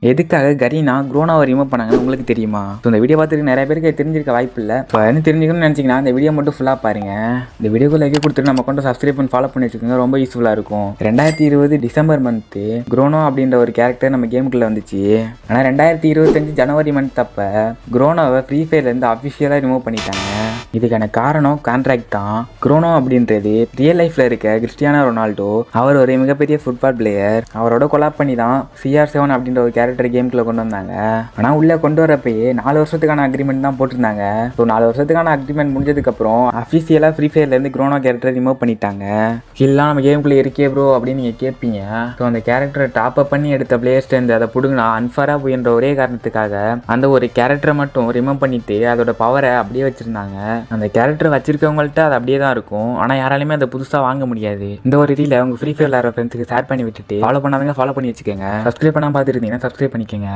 எதுக்காக கரீனா குரோனாவை ரிமூவ் பண்ணாங்கன்னு உங்களுக்கு தெரியுமா? ஸோ இந்த வீடியோ பார்த்துட்டு நிறைய பேருக்கு தெரிஞ்சிருக்க வாய்ப்பு இல்லை. ஸோ என்ன தெரிஞ்சுக்கணும்னு நினச்சிங்கன்னா இந்த வீடியோ மட்டும் ஃபுல்லாக பாருங்க. இந்த வீடியோக்கு லைக் கொடுத்துட்டு நம்ம அக்கௌண்ட்டை சப்ஸ்கிரைப் பண்ணி ஃபாலோ பண்ணி வச்சுக்கோங்க, ரொம்ப யூஸ்ஃபுல்லாக இருக்கும். 2020 டிசம்பர் மந்த்து குரோனோ அப்படின்ற ஒரு கேரக்டர் நம்ம கேமுக்குள்ளே வந்துச்சு. ஆனால் 2025 ஜனவரி மந்த் அப்போ குரோனோவை ஃப்ரீ ஃபயர்லேருந்து அஃபிஷியலாக ரிமூவ் பண்ணிட்டாங்க. இதுக்கான காரணம் கான்ட்ராக்ட் தான். குரோனோ அப்படின்றது ரியல் லைஃப்பில் இருக்க கிறிஸ்டியானோ ரொனால்டோ. அவர் ஒரு மிகப்பெரிய ஃபுட்பால் பிளேயர். அவரோட கொலாப் பண்ணி தான் CR7 அப்படின்ற ஒரு கேரக்டர் கேமுக்குள்ள கொண்டு வந்தாங்க. ஆனால் உள்ளே கொண்டு வரப்பயே 4 வருஷத்துக்கான அக்ரிமெண்ட் தான் போட்டிருந்தாங்க. ஸோ 4 வருஷத்துக்கான அக்ரிமெண்ட் முடிஞ்சதுக்கப்புறம் அஃபிஷியலாக ஃப்ரீ ஃபயர்லேருந்து குரோனோ கேரக்டர் ரிமூவ் பண்ணிட்டாங்க. ஸ்கில்லாம் நம்ம கேமுக்குள்ளே இருக்கே ப்ரோ அப்படின்னு நீங்கள் கேட்பீங்க. ஸோ அந்த கேரக்டரை டாப் அப் பண்ணி எடுத்த பிளேயர்ஸ்லேருந்து அதை பிடுங்கினா அன்ஃபராக போயின்ற ஒரே காரணத்துக்காக அந்த ஒரு கேரக்டரை மட்டும் ரிமூவ் பண்ணிட்டு அதோட பவரை அப்படியே வச்சிருந்தாங்க. அந்த கேரக்டர் வச்சிருக்கவங்கள்ட்ட அது அப்படியே தான் இருக்கும். ஆனால் யாராலையுமே அதை புதுசாக வாங்க முடியாது. இந்த ஒரு இதில் உங்கள் ஃப்ரீ ஃபயர் விளையாடுற ஃப்ரெண்ட்ஸுக்கு ஷேர் பண்ணி விட்டுட்டு ஃபாலோ பண்ணாதவங்க ஃபாலோ பண்ணி வச்சுக்கோங்க. சப்ஸ்கிரைப் பண்ணாமல் பார்த்துருந்தீங்கன்னா சப்ஸ்கிரைப் பண்ணிக்கோங்க.